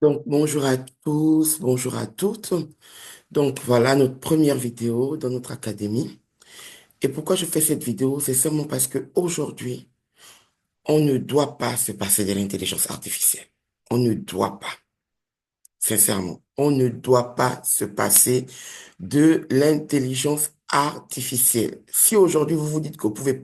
Donc, bonjour à tous, bonjour à toutes. Donc, voilà notre première vidéo dans notre académie. Et pourquoi je fais cette vidéo? C'est seulement parce que aujourd'hui, on ne doit pas se passer de l'intelligence artificielle. On ne doit pas, sincèrement, on ne doit pas se passer de l'intelligence artificielle. Si aujourd'hui vous vous dites que vous pouvez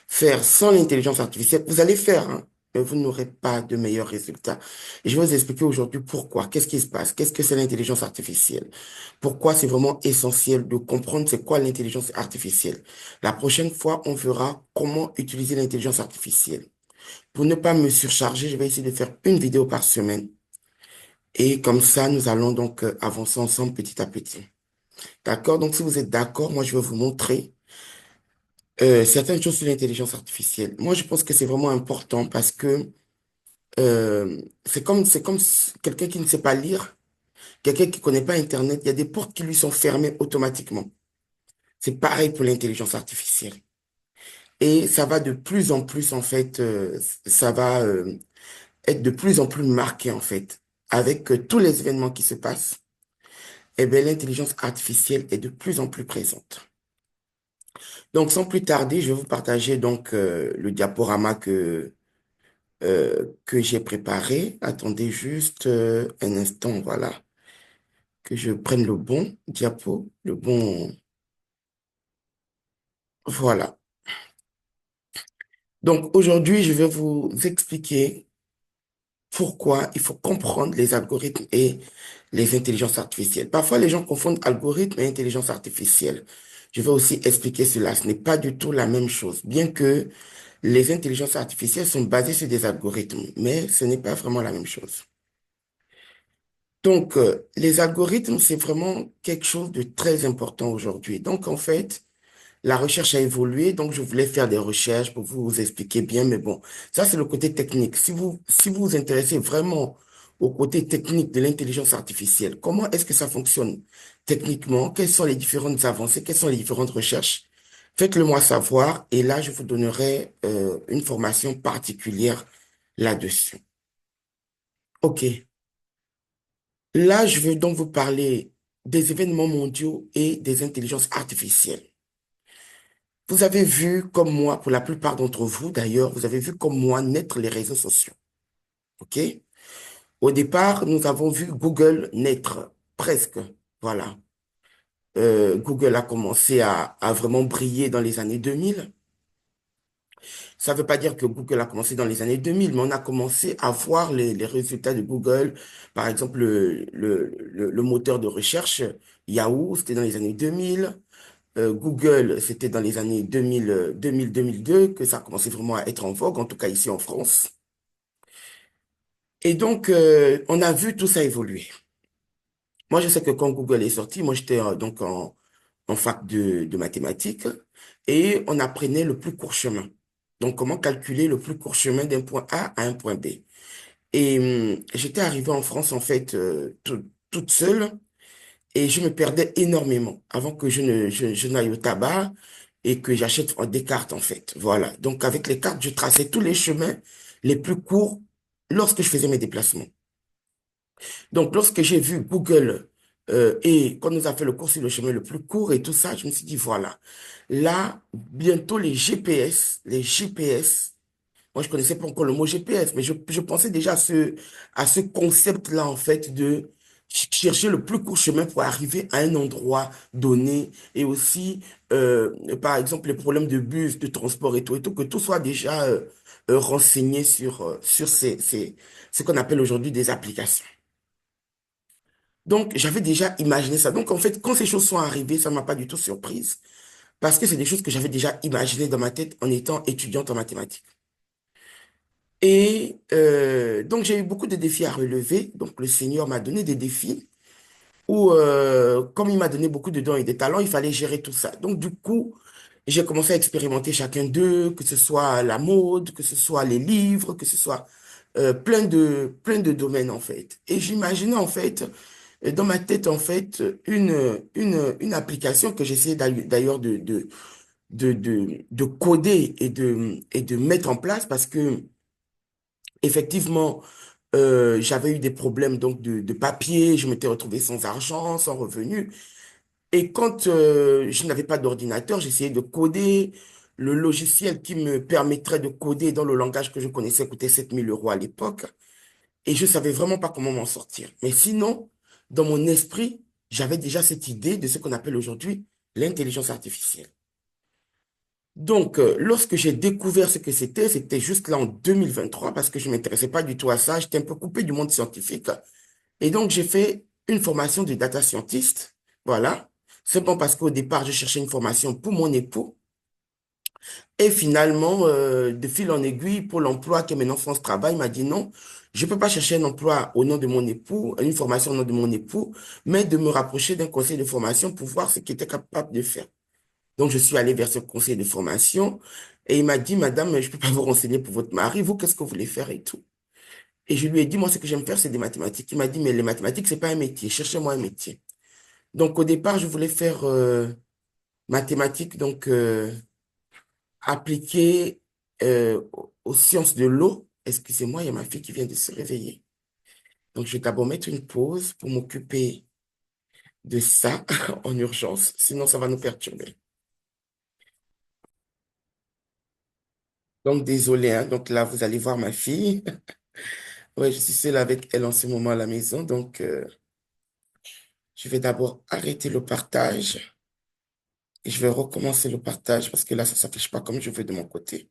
faire sans l'intelligence artificielle, vous allez faire, hein, mais vous n'aurez pas de meilleurs résultats. Et je vais vous expliquer aujourd'hui pourquoi. Qu'est-ce qui se passe? Qu'est-ce que c'est l'intelligence artificielle? Pourquoi c'est vraiment essentiel de comprendre c'est quoi l'intelligence artificielle? La prochaine fois, on verra comment utiliser l'intelligence artificielle. Pour ne pas me surcharger, je vais essayer de faire une vidéo par semaine. Et comme ça, nous allons donc avancer ensemble petit à petit. D'accord? Donc, si vous êtes d'accord, moi, je vais vous montrer certaines choses sur l'intelligence artificielle. Moi, je pense que c'est vraiment important parce que quelqu'un qui ne sait pas lire, quelqu'un qui connaît pas Internet, il y a des portes qui lui sont fermées automatiquement. C'est pareil pour l'intelligence artificielle. Et ça va de plus en plus, en fait, ça va être de plus en plus marqué, en fait. Avec tous les événements qui se passent, eh bien, l'intelligence artificielle est de plus en plus présente. Donc, sans plus tarder, je vais vous partager donc le diaporama que j'ai préparé. Attendez juste un instant, voilà, que je prenne le bon diapo, le bon, voilà. Donc aujourd'hui, je vais vous expliquer pourquoi il faut comprendre les algorithmes et les intelligences artificielles. Parfois, les gens confondent algorithme et intelligence artificielle. Je vais aussi expliquer cela. Ce n'est pas du tout la même chose, bien que les intelligences artificielles sont basées sur des algorithmes, mais ce n'est pas vraiment la même chose. Donc, les algorithmes, c'est vraiment quelque chose de très important aujourd'hui. Donc, en fait, la recherche a évolué, donc je voulais faire des recherches pour vous expliquer bien, mais bon, ça c'est le côté technique. Si vous vous intéressez vraiment au côté technique de l'intelligence artificielle, comment est-ce que ça fonctionne techniquement? Quelles sont les différentes avancées? Quelles sont les différentes recherches? Faites-le moi savoir et là, je vous donnerai une formation particulière là-dessus. OK. Là, je veux donc vous parler des événements mondiaux et des intelligences artificielles. Vous avez vu, comme moi, pour la plupart d'entre vous d'ailleurs, vous avez vu comme moi naître les réseaux sociaux. OK? Au départ, nous avons vu Google naître, presque. Voilà. Google a commencé à vraiment briller dans les années 2000. Ça ne veut pas dire que Google a commencé dans les années 2000, mais on a commencé à voir les résultats de Google. Par exemple, le moteur de recherche Yahoo, c'était dans les années 2000. Google, c'était dans les années 2000, 2000-2002 que ça a commencé vraiment à être en vogue, en tout cas ici en France. Et donc, on a vu tout ça évoluer. Moi, je sais que quand Google est sorti, moi, j'étais donc en fac de mathématiques et on apprenait le plus court chemin. Donc, comment calculer le plus court chemin d'un point A à un point B. Et j'étais arrivée en France, en fait, toute seule. Et je me perdais énormément avant que je n'aille au tabac et que j'achète des cartes, en fait. Voilà. Donc, avec les cartes, je traçais tous les chemins les plus courts lorsque je faisais mes déplacements. Donc, lorsque j'ai vu Google et qu'on nous a fait le cours sur le chemin le plus court et tout ça, je me suis dit, voilà. Là, bientôt les GPS, moi, je connaissais pas encore le mot GPS, mais je pensais déjà à ce concept-là, en fait, de chercher le plus court chemin pour arriver à un endroit donné et aussi, par exemple, les problèmes de bus, de transport et tout, que tout soit déjà renseigné sur ce qu'on appelle aujourd'hui des applications. Donc, j'avais déjà imaginé ça. Donc, en fait, quand ces choses sont arrivées, ça m'a pas du tout surprise parce que c'est des choses que j'avais déjà imaginées dans ma tête en étant étudiante en mathématiques. Et donc, j'ai eu beaucoup de défis à relever. Donc, le Seigneur m'a donné des défis où, comme il m'a donné beaucoup de dons et des talents, il fallait gérer tout ça. Donc, du coup, j'ai commencé à expérimenter chacun d'eux, que ce soit la mode, que ce soit les livres, que ce soit plein de domaines, en fait. Et j'imaginais, en fait, dans ma tête, en fait, une application que j'essayais d'ailleurs de coder et de mettre en place parce que, effectivement, J'avais eu des problèmes donc de papier, je m'étais retrouvé sans argent, sans revenu. Et quand je n'avais pas d'ordinateur, j'essayais de coder. Le logiciel qui me permettrait de coder dans le langage que je connaissais coûtait 7 000 € à l'époque. Et je savais vraiment pas comment m'en sortir. Mais sinon, dans mon esprit, j'avais déjà cette idée de ce qu'on appelle aujourd'hui l'intelligence artificielle. Donc, lorsque j'ai découvert ce que c'était juste là en 2023 parce que je ne m'intéressais pas du tout à ça. J'étais un peu coupé du monde scientifique. Et donc, j'ai fait une formation de data scientist. Voilà. C'est bon parce qu'au départ, je cherchais une formation pour mon époux. Et finalement, de fil en aiguille, pour l'emploi qui est maintenant France Travail m'a dit non, je ne peux pas chercher un emploi au nom de mon époux, une formation au nom de mon époux, mais de me rapprocher d'un conseil de formation pour voir ce qu'il était capable de faire. Donc, je suis allé vers ce conseil de formation et il m'a dit, Madame, je ne peux pas vous renseigner pour votre mari, vous, qu'est-ce que vous voulez faire et tout. Et je lui ai dit, moi, ce que j'aime faire, c'est des mathématiques. Il m'a dit, mais les mathématiques, c'est pas un métier, cherchez-moi un métier. Donc, au départ, je voulais faire mathématiques, donc appliquées aux sciences de l'eau. Excusez-moi, il y a ma fille qui vient de se réveiller. Donc, je vais d'abord mettre une pause pour m'occuper de ça en urgence, sinon ça va nous perturber. Donc, désolé, hein. Donc là, vous allez voir ma fille. Ouais, je suis seule avec elle en ce moment à la maison, donc je vais d'abord arrêter le partage et je vais recommencer le partage parce que là, ça ne s'affiche pas comme je veux de mon côté.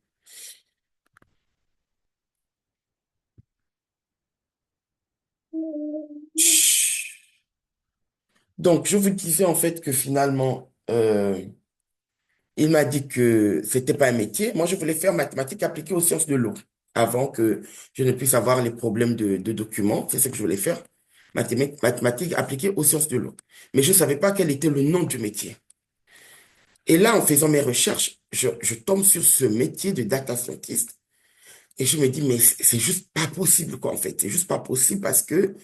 Chut. Donc, je vous disais en fait que finalement, il m'a dit que c'était pas un métier. Moi, je voulais faire mathématiques appliquées aux sciences de l'eau avant que je ne puisse avoir les problèmes de documents. C'est ce que je voulais faire. Mathématiques appliquées aux sciences de l'eau. Mais je ne savais pas quel était le nom du métier. Et là, en faisant mes recherches, je tombe sur ce métier de data scientist et je me dis, mais c'est juste pas possible, quoi, en fait. C'est juste pas possible parce que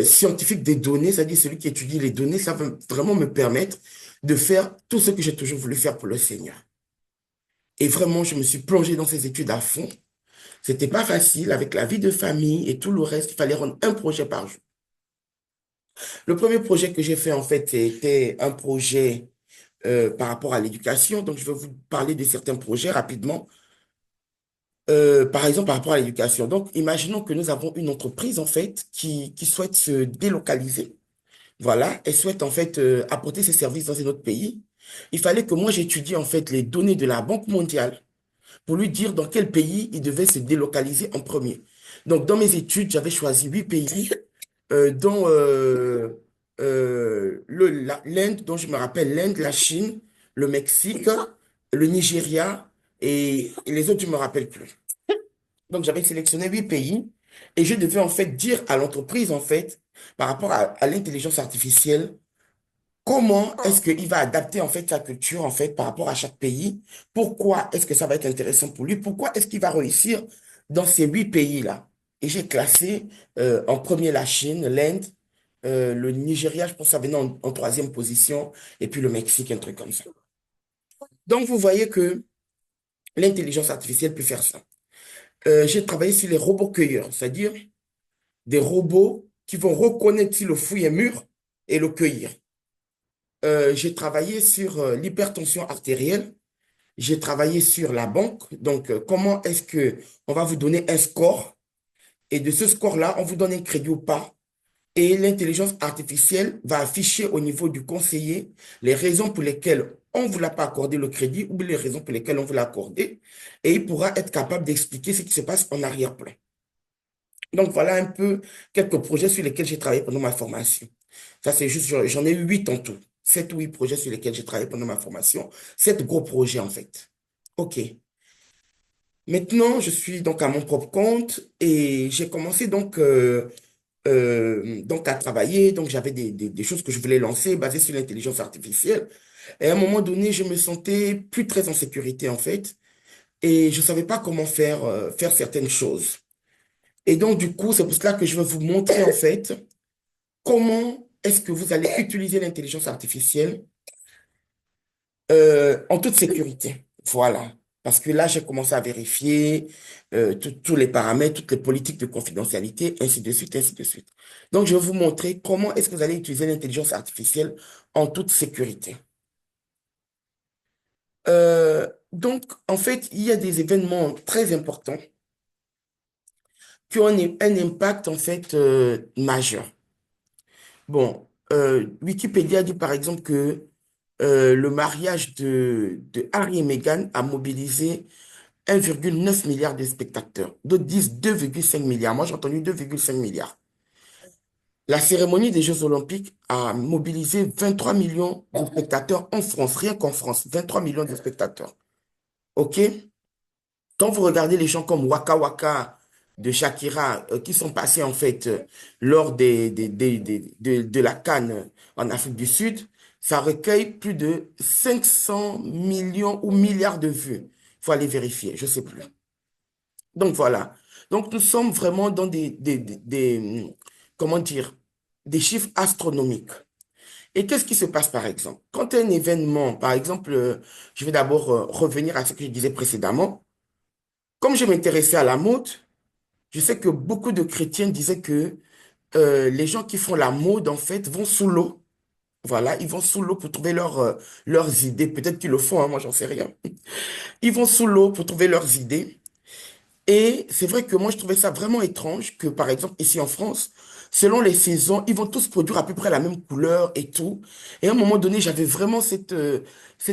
scientifique des données, c'est-à-dire celui qui étudie les données, ça va vraiment me permettre de faire tout ce que j'ai toujours voulu faire pour le Seigneur. Et vraiment, je me suis plongé dans ces études à fond. C'était pas facile avec la vie de famille et tout le reste. Il fallait rendre un projet par jour. Le premier projet que j'ai fait, en fait, c'était un projet par rapport à l'éducation. Donc, je vais vous parler de certains projets rapidement. Par exemple, par rapport à l'éducation. Donc, imaginons que nous avons une entreprise, en fait, qui souhaite se délocaliser. Voilà, elle souhaite, en fait, apporter ses services dans un autre pays. Il fallait que moi, j'étudie, en fait, les données de la Banque mondiale pour lui dire dans quel pays il devait se délocaliser en premier. Donc, dans mes études, j'avais choisi 8 pays, dont l'Inde, dont je me rappelle, l'Inde, la Chine, le Mexique, le Nigeria et les autres, je ne me rappelle plus. Donc, j'avais sélectionné 8 pays et je devais en fait dire à l'entreprise, en fait, par rapport à l'intelligence artificielle, comment est-ce qu'il va adapter en fait sa culture en fait par rapport à chaque pays? Pourquoi est-ce que ça va être intéressant pour lui? Pourquoi est-ce qu'il va réussir dans ces 8 pays-là? Et j'ai classé en premier la Chine, l'Inde, le Nigeria, je pense que ça venait en troisième position, et puis le Mexique, un truc comme ça. Donc vous voyez que l'intelligence artificielle peut faire ça. J'ai travaillé sur les robots cueilleurs, c'est-à-dire des robots qui vont reconnaître si le fruit est mûr et le cueillir. J'ai travaillé sur l'hypertension artérielle. J'ai travaillé sur la banque. Donc, comment est-ce que on va vous donner un score et de ce score-là, on vous donne un crédit ou pas. Et l'intelligence artificielle va afficher au niveau du conseiller les raisons pour lesquelles on ne vous l'a pas accordé le crédit ou les raisons pour lesquelles on vous l'a accordé. Et il pourra être capable d'expliquer ce qui se passe en arrière-plan. Donc, voilà un peu quelques projets sur lesquels j'ai travaillé pendant ma formation. Ça, c'est juste, j'en ai eu 8 en tout. 7 ou 8 projets sur lesquels j'ai travaillé pendant ma formation. 7 gros projets, en fait. OK. Maintenant, je suis donc à mon propre compte et j'ai commencé donc à travailler. Donc, j'avais des choses que je voulais lancer basées sur l'intelligence artificielle. Et à un moment donné, je me sentais plus très en sécurité, en fait. Et je savais pas comment faire certaines choses. Et donc, du coup, c'est pour cela que je vais vous montrer, en fait, comment est-ce que vous allez utiliser l'intelligence artificielle en toute sécurité. Voilà. Parce que là, j'ai commencé à vérifier tous les paramètres, toutes les politiques de confidentialité, ainsi de suite, ainsi de suite. Donc, je vais vous montrer comment est-ce que vous allez utiliser l'intelligence artificielle en toute sécurité. Donc, en fait, il y a des événements très importants qui ont un impact, en fait, majeur. Bon, Wikipédia dit, par exemple, que le mariage de Harry et Meghan a mobilisé 1,9 milliard de spectateurs. D'autres disent 2,5 milliards. Moi, j'ai entendu 2,5 milliards. La cérémonie des Jeux Olympiques a mobilisé 23 millions de spectateurs en France, rien qu'en France, 23 millions de spectateurs. OK? Quand vous regardez les gens comme Waka Waka de Shakira, qui sont passés en fait lors de la CAN en Afrique du Sud, ça recueille plus de 500 millions ou milliards de vues. Il faut aller vérifier, je ne sais plus. Donc voilà. Donc nous sommes vraiment dans comment dire, des chiffres astronomiques. Et qu'est-ce qui se passe par exemple? Quand un événement, par exemple, je vais d'abord revenir à ce que je disais précédemment. Comme je m'intéressais à la mode, je sais que beaucoup de chrétiens disaient que les gens qui font la mode, en fait, vont sous l'eau. Voilà, ils vont sous l'eau pour trouver leurs idées. Peut-être qu'ils le font, hein, moi, j'en sais rien. Ils vont sous l'eau pour trouver leurs idées. Et c'est vrai que moi, je trouvais ça vraiment étrange que, par exemple, ici en France, selon les saisons, ils vont tous produire à peu près la même couleur et tout. Et à un moment donné, j'avais vraiment cette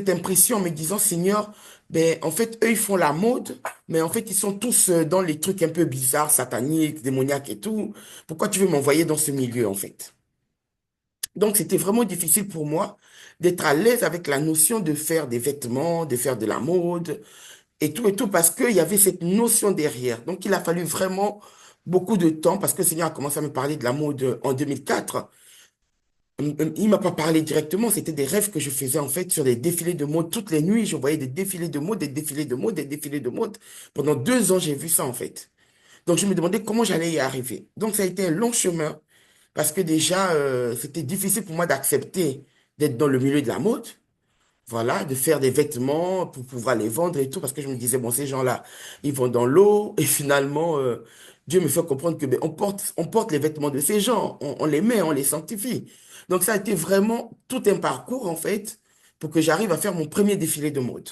impression en me disant, Seigneur, ben, en fait, eux, ils font la mode, mais en fait, ils sont tous dans les trucs un peu bizarres, sataniques, démoniaques et tout. Pourquoi tu veux m'envoyer dans ce milieu, en fait? Donc, c'était vraiment difficile pour moi d'être à l'aise avec la notion de faire des vêtements, de faire de la mode et tout, parce qu'il y avait cette notion derrière. Donc, il a fallu vraiment beaucoup de temps, parce que le Seigneur a commencé à me parler de la mode en 2004. Il m'a pas parlé directement, c'était des rêves que je faisais en fait sur des défilés de mode. Toutes les nuits, je voyais des défilés de mode, des défilés de mode, des défilés de mode. Pendant 2 ans, j'ai vu ça en fait. Donc, je me demandais comment j'allais y arriver. Donc, ça a été un long chemin, parce que déjà, c'était difficile pour moi d'accepter d'être dans le milieu de la mode. Voilà, de faire des vêtements pour pouvoir les vendre et tout, parce que je me disais, bon, ces gens-là, ils vont dans l'eau, et finalement, Dieu me fait comprendre que ben, on porte les vêtements de ces gens, on les met, on les sanctifie. Donc ça a été vraiment tout un parcours, en fait, pour que j'arrive à faire mon premier défilé de mode.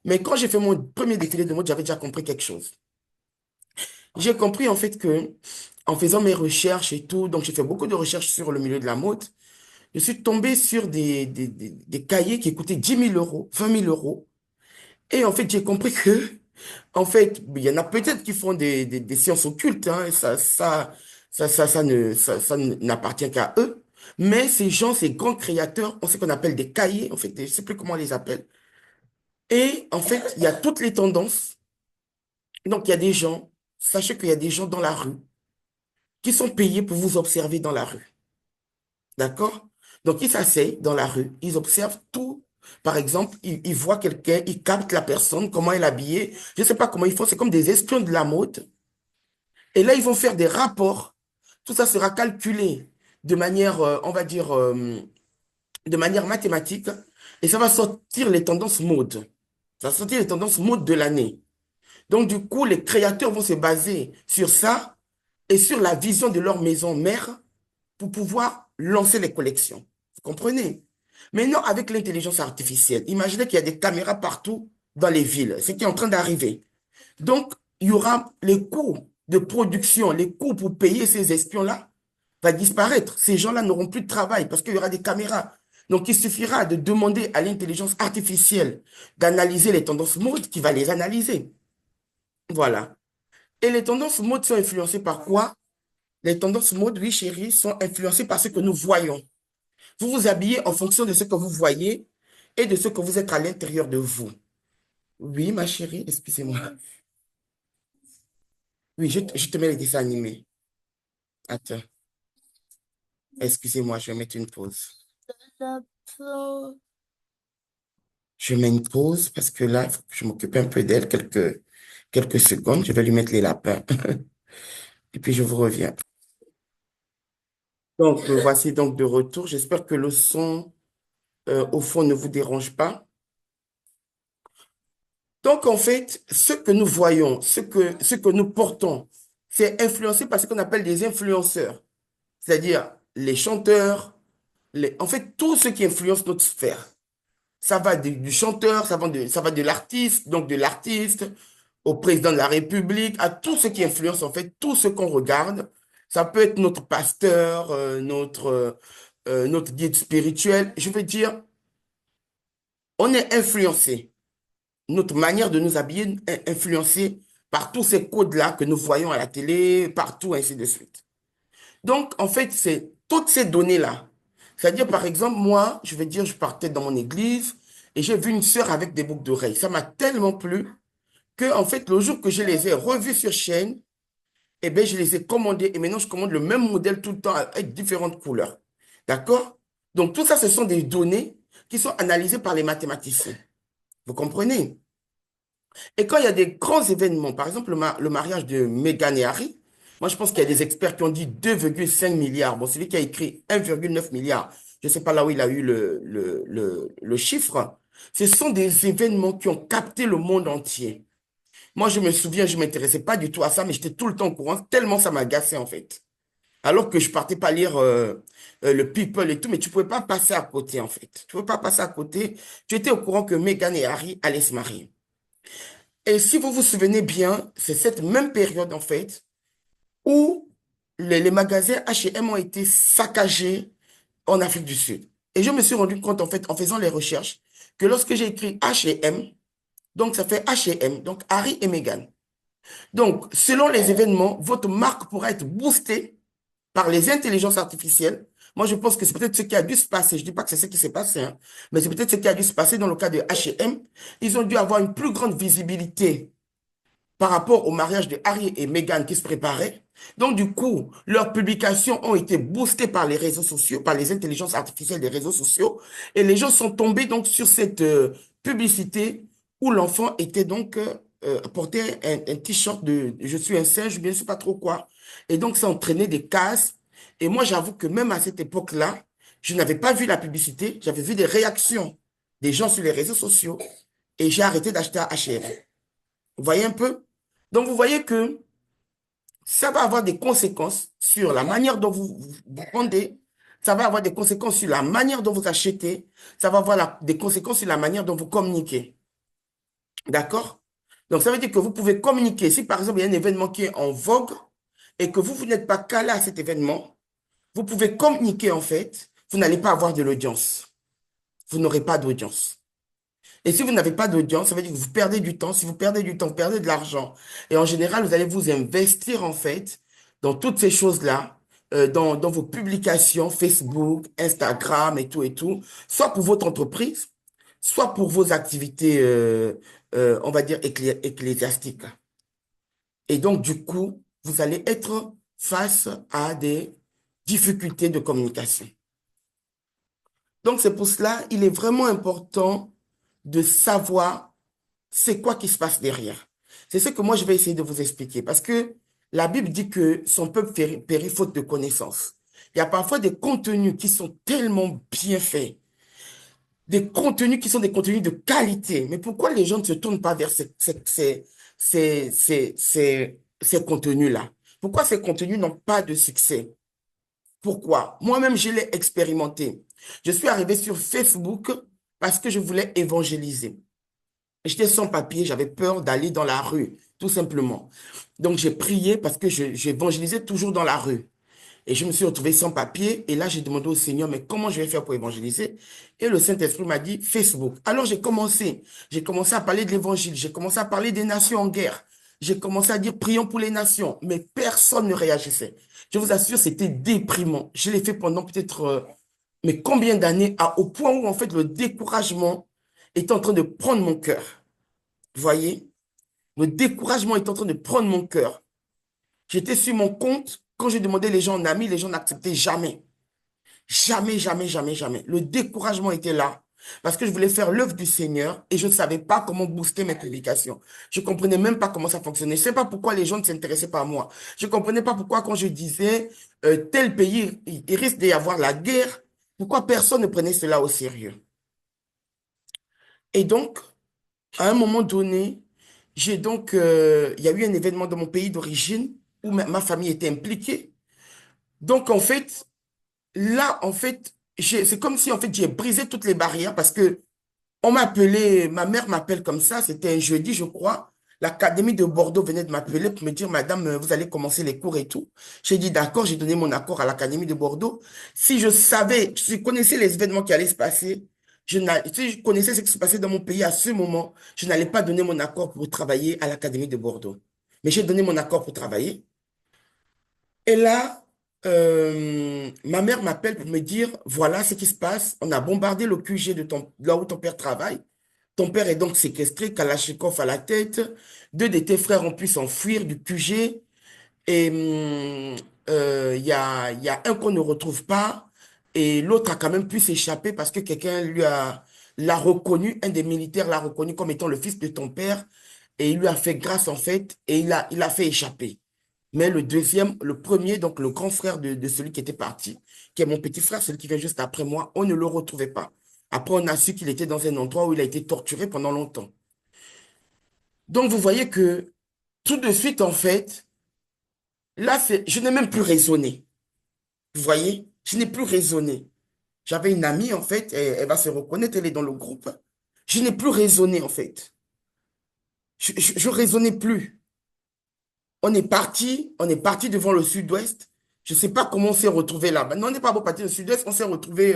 Mais quand j'ai fait mon premier défilé de mode, j'avais déjà compris quelque chose. J'ai compris, en fait, que en faisant mes recherches et tout, donc j'ai fait beaucoup de recherches sur le milieu de la mode, je suis tombé sur des cahiers qui coûtaient 10 000 euros, 20 000 euros. Et en fait, j'ai compris que, en fait, il y en a peut-être qui font des sciences occultes, hein, et ça n'appartient qu'à eux. Mais ces gens, ces grands créateurs, on sait qu'on appelle des cahiers, en fait, je ne sais plus comment on les appelle. Et en fait, il y a toutes les tendances. Donc, il y a des gens, sachez qu'il y a des gens dans la rue qui sont payés pour vous observer dans la rue. D'accord? Donc, ils s'asseyent dans la rue, ils observent tout. Par exemple, ils voient quelqu'un, ils captent la personne, comment elle est habillée. Je ne sais pas comment ils font, c'est comme des espions de la mode. Et là, ils vont faire des rapports. Tout ça sera calculé de manière, on va dire, de manière mathématique. Et ça va sortir les tendances mode. Ça va sortir les tendances mode de l'année. Donc, du coup, les créateurs vont se baser sur ça et sur la vision de leur maison mère pour pouvoir lancer les collections. Vous comprenez? Maintenant, avec l'intelligence artificielle, imaginez qu'il y a des caméras partout dans les villes, ce qui est en train d'arriver. Donc, il y aura les coûts de production, les coûts pour payer ces espions-là va disparaître. Ces gens-là n'auront plus de travail parce qu'il y aura des caméras. Donc, il suffira de demander à l'intelligence artificielle d'analyser les tendances mode qui va les analyser. Voilà. Et les tendances mode sont influencées par quoi? Les tendances mode, oui, chérie, sont influencées par ce que nous voyons. Vous vous habillez en fonction de ce que vous voyez et de ce que vous êtes à l'intérieur de vous. Oui, ma chérie, excusez-moi. Oui, je te mets les dessins animés. Attends, excusez-moi, je vais mettre une pause. Je mets une pause parce que là, il faut que je m'occupe un peu d'elle quelques secondes. Je vais lui mettre les lapins. Et puis, je vous reviens. Donc, voici donc de retour. J'espère que le son, au fond, ne vous dérange pas. Donc, en fait, ce que nous voyons, ce que nous portons, c'est influencé par ce qu'on appelle des influenceurs, c'est-à-dire les chanteurs, en fait, tout ce qui influence notre sphère. Ça va du chanteur, ça va de l'artiste, donc de l'artiste au président de la République, à tout ce qui influence, en fait, tout ce qu'on regarde. Ça peut être notre pasteur, notre guide spirituel. Je veux dire, on est influencé. Notre manière de nous habiller est influencée par tous ces codes-là que nous voyons à la télé, partout, ainsi de suite. Donc, en fait, c'est toutes ces données-là. C'est-à-dire, par exemple, moi, je vais dire, je partais dans mon église et j'ai vu une sœur avec des boucles d'oreilles. Ça m'a tellement plu que, en fait, le jour que je les ai revues sur chaîne, eh bien, je les ai commandées et maintenant, je commande le même modèle tout le temps avec différentes couleurs. D'accord? Donc, tout ça, ce sont des données qui sont analysées par les mathématiciens. Vous comprenez? Et quand il y a des grands événements, par exemple le mariage de Meghan et Harry, moi je pense qu'il y a des experts qui ont dit 2,5 milliards. Bon, celui qui a écrit 1,9 milliard, je ne sais pas là où il a eu le chiffre. Ce sont des événements qui ont capté le monde entier. Moi je me souviens, je ne m'intéressais pas du tout à ça, mais j'étais tout le temps au courant, tellement ça m'agaçait en fait. Alors que je partais pas lire le People et tout, mais tu ne pouvais pas passer à côté en fait. Tu ne pouvais pas passer à côté. Tu étais au courant que Meghan et Harry allaient se marier. Et si vous vous souvenez bien, c'est cette même période, en fait, où les magasins H&M ont été saccagés en Afrique du Sud. Et je me suis rendu compte, en fait, en faisant les recherches, que lorsque j'ai écrit H&M, donc ça fait H&M, donc Harry et Meghan. Donc, selon les événements, votre marque pourra être boostée par les intelligences artificielles. Moi, je pense que c'est peut-être ce qui a dû se passer. Je ne dis pas que c'est ce qui s'est passé, hein, mais c'est peut-être ce qui a dû se passer dans le cas de H&M. Ils ont dû avoir une plus grande visibilité par rapport au mariage de Harry et Meghan qui se préparait. Donc, du coup, leurs publications ont été boostées par les réseaux sociaux, par les intelligences artificielles des réseaux sociaux. Et les gens sont tombés donc sur cette publicité où l'enfant était donc portait un t-shirt de je suis un singe, je ne sais pas trop quoi. Et donc, ça entraînait des casses. Et moi, j'avoue que même à cette époque-là, je n'avais pas vu la publicité, j'avais vu des réactions des gens sur les réseaux sociaux et j'ai arrêté d'acheter à H&M. Vous voyez un peu? Donc, vous voyez que ça va avoir des conséquences sur la manière dont vous vendez, ça va avoir des conséquences sur la manière dont vous achetez, ça va avoir des conséquences sur la manière dont vous communiquez. D'accord? Donc, ça veut dire que vous pouvez communiquer. Si, par exemple, il y a un événement qui est en vogue et que vous n'êtes pas calé à cet événement, vous pouvez communiquer, en fait, vous n'allez pas avoir de l'audience. Vous n'aurez pas d'audience. Et si vous n'avez pas d'audience, ça veut dire que vous perdez du temps. Si vous perdez du temps, vous perdez de l'argent. Et en général, vous allez vous investir en fait dans toutes ces choses-là, dans vos publications Facebook, Instagram et tout, soit pour votre entreprise, soit pour vos activités, on va dire, ecclésiastiques. Et donc, du coup, vous allez être face à des difficultés de communication. Donc, c'est pour cela, il est vraiment important de savoir c'est quoi qui se passe derrière. C'est ce que moi, je vais essayer de vous expliquer. Parce que la Bible dit que son peuple périt faute de connaissance. Il y a parfois des contenus qui sont tellement bien faits, des contenus qui sont des contenus de qualité. Mais pourquoi les gens ne se tournent pas vers ces contenus-là? Pourquoi ces contenus n'ont pas de succès? Pourquoi? Moi-même, je l'ai expérimenté. Je suis arrivé sur Facebook parce que je voulais évangéliser. J'étais sans papier, j'avais peur d'aller dans la rue, tout simplement. Donc j'ai prié parce que j'évangélisais toujours dans la rue. Et je me suis retrouvé sans papier. Et là, j'ai demandé au Seigneur, mais comment je vais faire pour évangéliser? Et le Saint-Esprit m'a dit, Facebook. Alors j'ai commencé. J'ai commencé à parler de l'évangile. J'ai commencé à parler des nations en guerre. J'ai commencé à dire, prions pour les nations. Mais personne ne réagissait. Je vous assure, c'était déprimant. Je l'ai fait pendant peut-être, mais combien d'années, au point où, en fait, le découragement est en train de prendre mon cœur. Vous voyez, le découragement est en train de prendre mon cœur. J'étais sur mon compte. Quand j'ai demandé les gens en amis, les gens n'acceptaient jamais. Jamais, jamais, jamais, jamais. Le découragement était là. Parce que je voulais faire l'œuvre du Seigneur et je ne savais pas comment booster mes publications. Je ne comprenais même pas comment ça fonctionnait. Je ne sais pas pourquoi les gens ne s'intéressaient pas à moi. Je ne comprenais pas pourquoi quand je disais tel pays, il risque d'y avoir la guerre, pourquoi personne ne prenait cela au sérieux. Et donc, À un moment donné, il y a eu un événement dans mon pays d'origine où ma famille était impliquée. Donc, en fait, là, en fait, c'est comme si, en fait, j'ai brisé toutes les barrières parce que on m'a appelé, ma mère m'appelle comme ça, c'était un jeudi, je crois. L'Académie de Bordeaux venait de m'appeler pour me dire, Madame, vous allez commencer les cours et tout. J'ai dit, d'accord, j'ai donné mon accord à l'Académie de Bordeaux. Si je savais, si je connaissais les événements qui allaient se passer, si je connaissais ce qui se passait dans mon pays à ce moment, je n'allais pas donner mon accord pour travailler à l'Académie de Bordeaux. Mais j'ai donné mon accord pour travailler. Et là, ma mère m'appelle pour me dire, voilà ce qui se passe. On a bombardé le QG là où ton père travaille. Ton père est donc séquestré, Kalachnikov à la tête. Deux de tes frères ont pu s'enfuir du QG. Et il y a un qu'on ne retrouve pas. Et l'autre a quand même pu s'échapper parce que l'a reconnu, un des militaires l'a reconnu comme étant le fils de ton père. Et il lui a fait grâce en fait. Et il a fait échapper. Mais le deuxième, le premier, donc le grand frère de celui qui était parti, qui est mon petit frère, celui qui vient juste après moi, on ne le retrouvait pas. Après, on a su qu'il était dans un endroit où il a été torturé pendant longtemps. Donc, vous voyez que tout de suite, en fait, là, je n'ai même plus raisonné. Vous voyez? Je n'ai plus raisonné. J'avais une amie, en fait, elle va se reconnaître, elle est dans le groupe. Je n'ai plus raisonné, en fait. Je raisonnais plus. On est parti devant le sud-ouest. Je ne sais pas comment on s'est retrouvé là. Non, on n'est pas beau parti du sud-ouest, on s'est retrouvé,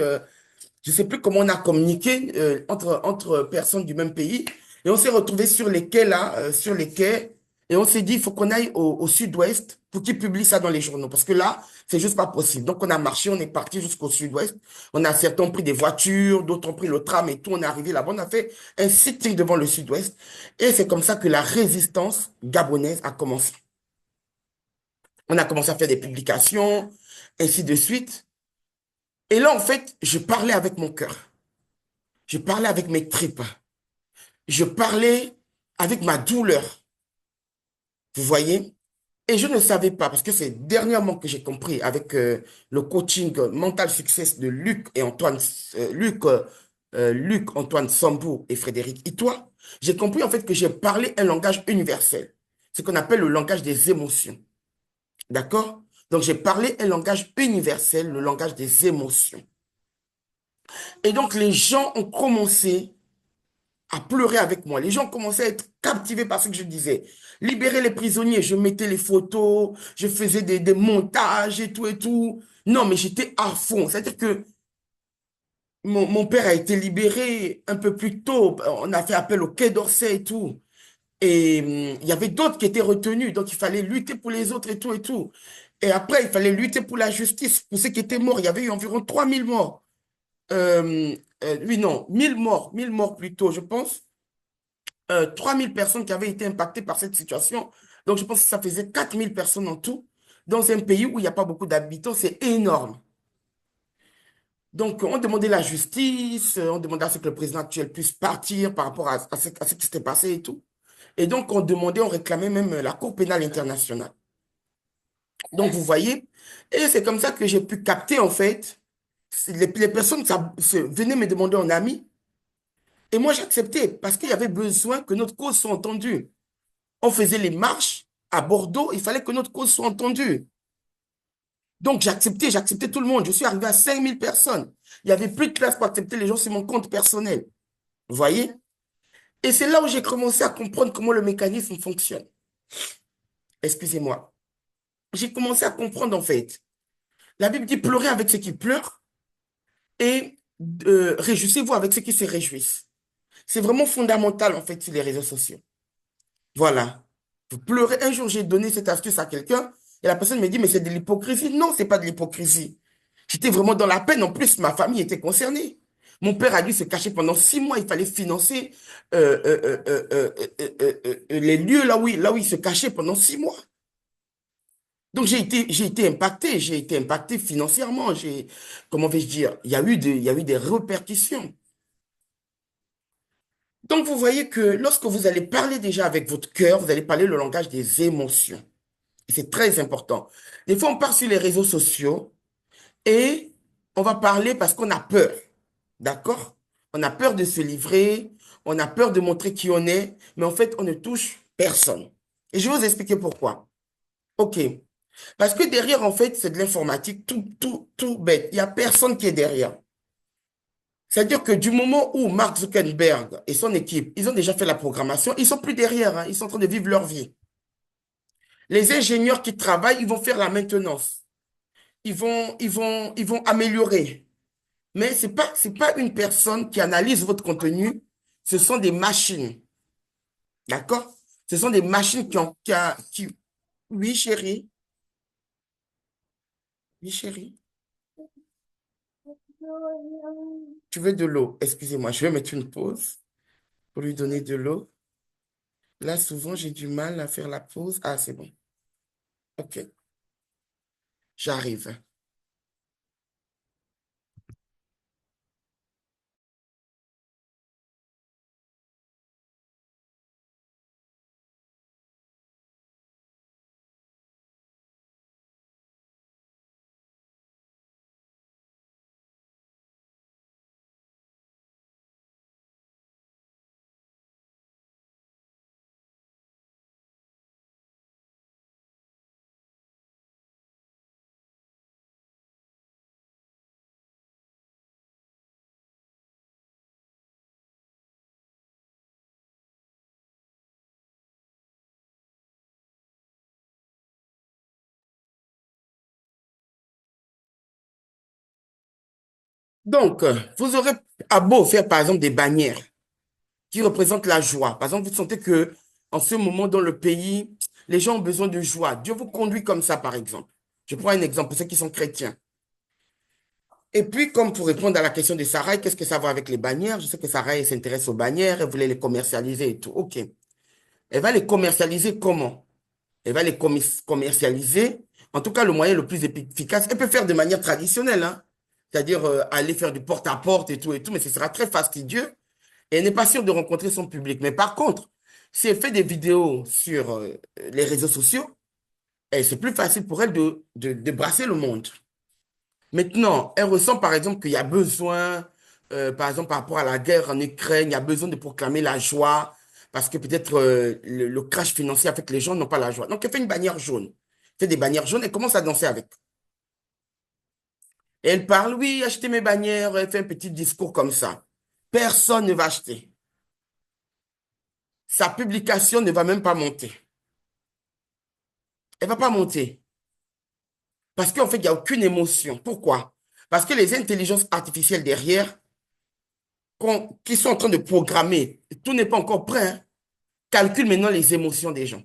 je ne sais plus comment on a communiqué entre personnes du même pays. Et on s'est retrouvé sur les quais là, sur les quais. Et on s'est dit, il faut qu'on aille au sud-ouest pour qu'ils publient ça dans les journaux. Parce que là, c'est juste pas possible. Donc on a marché, on est parti jusqu'au sud-ouest. On a certains ont pris des voitures, d'autres ont pris le tram et tout. On est arrivé là-bas. On a fait un sitting devant le sud-ouest. Et c'est comme ça que la résistance gabonaise a commencé. On a commencé à faire des publications, ainsi de suite. Et là, en fait, je parlais avec mon cœur. Je parlais avec mes tripes. Je parlais avec ma douleur. Vous voyez? Et je ne savais pas, parce que c'est dernièrement que j'ai compris avec le coaching Mental Success de Luc, Antoine Sambou et Frédéric Itois, j'ai compris en fait que j'ai parlé un langage universel, ce qu'on appelle le langage des émotions. D'accord? Donc j'ai parlé un langage universel, le langage des émotions. Et donc les gens ont commencé à pleurer avec moi. Les gens commençaient à être captivés par ce que je disais. Libérer les prisonniers, je mettais les photos, je faisais des montages et tout et tout. Non, mais j'étais à fond. C'est-à-dire que mon père a été libéré un peu plus tôt. On a fait appel au Quai d'Orsay et tout. Et il y avait d'autres qui étaient retenus. Donc, il fallait lutter pour les autres et tout et tout. Et après, il fallait lutter pour la justice, pour ceux qui étaient morts. Il y avait eu environ 3000 morts. Oui, non, 1000 morts plutôt, je pense. 3000 personnes qui avaient été impactées par cette situation. Donc, je pense que ça faisait 4000 personnes en tout. Dans un pays où il n'y a pas beaucoup d'habitants, c'est énorme. Donc, on demandait la justice, on demandait à ce que le président actuel puisse partir par rapport à ce qui s'était passé et tout. Et donc, on demandait, on réclamait même la Cour pénale internationale. Donc, vous voyez, et c'est comme ça que j'ai pu capter, en fait, les personnes venaient me demander en ami, et moi, j'acceptais parce qu'il y avait besoin que notre cause soit entendue. On faisait les marches à Bordeaux, il fallait que notre cause soit entendue. Donc j'acceptais tout le monde. Je suis arrivé à 5000 personnes. Il n'y avait plus de place pour accepter les gens sur mon compte personnel. Vous voyez? Et c'est là où j'ai commencé à comprendre comment le mécanisme fonctionne. Excusez-moi. J'ai commencé à comprendre en fait. La Bible dit pleurer avec ceux qui pleurent et réjouissez-vous avec ceux qui se réjouissent. C'est vraiment fondamental en fait sur les réseaux sociaux. Voilà. Vous pleurez. Un jour, j'ai donné cette astuce à quelqu'un et la personne me dit, mais c'est de l'hypocrisie. Non, c'est pas de l'hypocrisie. J'étais vraiment dans la peine. En plus, ma famille était concernée. Mon père a dû se cacher pendant 6 mois. Il fallait financer les lieux là où il se cachait pendant 6 mois. Donc, j'ai été impacté financièrement. Comment vais-je dire? Il y a eu des répercussions. Donc, vous voyez que lorsque vous allez parler déjà avec votre cœur, vous allez parler le langage des émotions. Et c'est très important. Des fois, on part sur les réseaux sociaux et on va parler parce qu'on a peur. D'accord? On a peur de se livrer. on a peur de montrer qui on est, mais en fait, on ne touche personne. Et je vais vous expliquer pourquoi. OK. Parce que derrière, en fait, c'est de l'informatique, tout bête. Il n'y a personne qui est derrière. C'est-à-dire que du moment où Mark Zuckerberg et son équipe, ils ont déjà fait la programmation, ils sont plus derrière, hein, ils sont en train de vivre leur vie. Les ingénieurs qui travaillent, ils vont faire la maintenance. Ils vont améliorer. Mais c'est pas une personne qui analyse votre contenu, ce sont des machines. D'accord? Ce sont des machines Oui, chérie. Oui, chérie. Tu veux de l'eau? Excusez-moi, je vais mettre une pause pour lui donner de l'eau. Là, souvent, j'ai du mal à faire la pause. Ah, c'est bon. OK, j'arrive. Donc, vous aurez à beau faire, par exemple, des bannières qui représentent la joie. Par exemple, vous sentez que en ce moment dans le pays, les gens ont besoin de joie. Dieu vous conduit comme ça, par exemple. Je prends un exemple pour ceux qui sont chrétiens. Et puis, comme pour répondre à la question de Sarah, qu'est-ce que ça va avec les bannières? Je sais que Sarah elle s'intéresse aux bannières, elle voulait les commercialiser et tout. OK. Elle va les commercialiser comment? Elle va les commercialiser. En tout cas, le moyen le plus efficace, elle peut faire de manière traditionnelle, hein. C'est-à-dire aller faire du porte-à-porte et tout, mais ce sera très fastidieux et elle n'est pas sûre de rencontrer son public. Mais par contre, si elle fait des vidéos sur les réseaux sociaux, c'est plus facile pour elle de brasser le monde. Maintenant, elle ressent par exemple qu'il y a besoin, par exemple par rapport à la guerre en Ukraine, il y a besoin de proclamer la joie parce que peut-être le crash financier a fait que les gens n'ont pas la joie. Donc, elle fait une bannière jaune. Elle fait des bannières jaunes et commence à danser avec. Et elle parle, oui, achetez mes bannières, elle fait un petit discours comme ça. Personne ne va acheter. Sa publication ne va même pas monter. Elle va pas monter. Parce qu'en fait, il n'y a aucune émotion. Pourquoi? Parce que les intelligences artificielles derrière, qui sont en train de programmer, tout n'est pas encore prêt, hein, calculent maintenant les émotions des gens.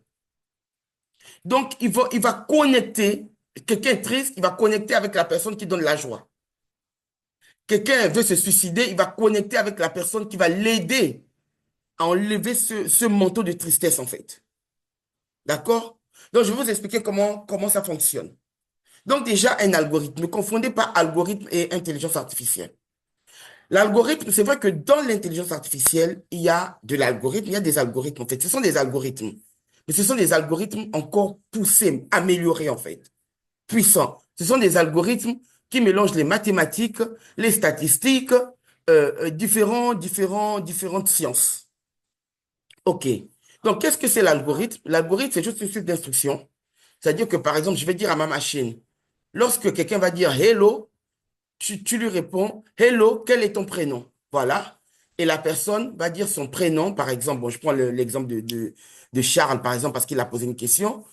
Donc, il va connecter, quelqu'un est triste, il va connecter avec la personne qui donne la joie. Quelqu'un veut se suicider, il va connecter avec la personne qui va l'aider à enlever ce manteau de tristesse, en fait. D'accord? Donc, je vais vous expliquer comment ça fonctionne. Donc, déjà, un algorithme. Ne confondez pas algorithme et intelligence artificielle. L'algorithme, c'est vrai que dans l'intelligence artificielle, il y a de l'algorithme, il y a des algorithmes, en fait. Ce sont des algorithmes. Mais ce sont des algorithmes encore poussés, améliorés, en fait. Puissants. Ce sont des algorithmes qui mélangent les mathématiques, les statistiques, différentes sciences. OK. Donc, qu'est-ce que c'est l'algorithme? L'algorithme, c'est juste une suite d'instructions. C'est-à-dire que, par exemple, je vais dire à ma machine, lorsque quelqu'un va dire hello, tu lui réponds, hello, quel est ton prénom? Voilà. Et la personne va dire son prénom, par exemple. Bon, je prends l'exemple de Charles, par exemple, parce qu'il a posé une question.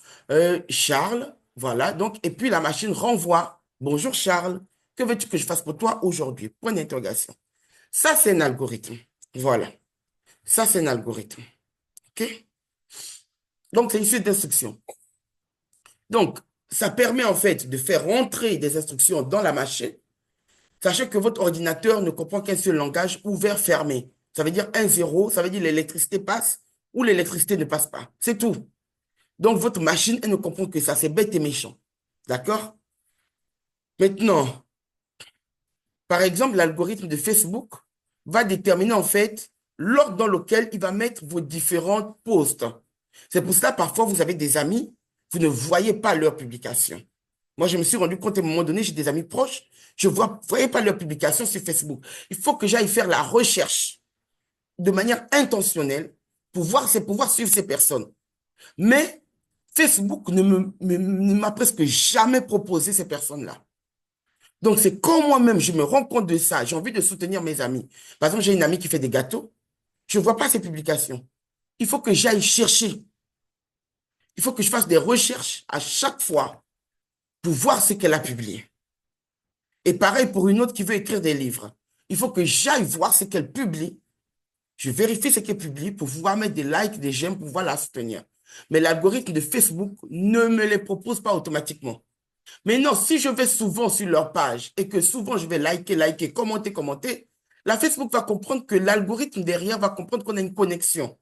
Charles, voilà. Donc, et puis la machine renvoie, bonjour Charles, que veux-tu que je fasse pour toi aujourd'hui? Point d'interrogation. Ça, c'est un algorithme. Voilà. Ça, c'est un algorithme. OK? Donc, c'est une suite d'instructions. Donc, ça permet en fait de faire rentrer des instructions dans la machine. Sachez que votre ordinateur ne comprend qu'un seul langage ouvert-fermé. Ça veut dire un zéro, ça veut dire l'électricité passe ou l'électricité ne passe pas. C'est tout. Donc, votre machine, elle ne comprend que ça. C'est bête et méchant. D'accord? Maintenant, par exemple, l'algorithme de Facebook va déterminer en fait l'ordre dans lequel il va mettre vos différents posts. C'est pour cela, parfois, vous avez des amis, vous ne voyez pas leurs publications. Moi, je me suis rendu compte à un moment donné, j'ai des amis proches, je ne voyais pas leurs publications sur Facebook. Il faut que j'aille faire la recherche. de manière intentionnelle pour pouvoir suivre ces personnes. Mais Facebook ne m'a presque jamais proposé ces personnes-là. Donc, c'est quand moi-même, je me rends compte de ça, j'ai envie de soutenir mes amis. Par exemple, j'ai une amie qui fait des gâteaux. Je ne vois pas ses publications. Il faut que j'aille chercher. Il faut que je fasse des recherches à chaque fois pour voir ce qu'elle a publié. Et pareil pour une autre qui veut écrire des livres. Il faut que j'aille voir ce qu'elle publie. Je vérifie ce qu'elle publie pour pouvoir mettre des likes, des j'aime, pour pouvoir la soutenir. Mais l'algorithme de Facebook ne me les propose pas automatiquement. Mais non, si je vais souvent sur leur page et que souvent je vais liker, commenter, la Facebook va comprendre que l'algorithme derrière va comprendre qu'on a une connexion.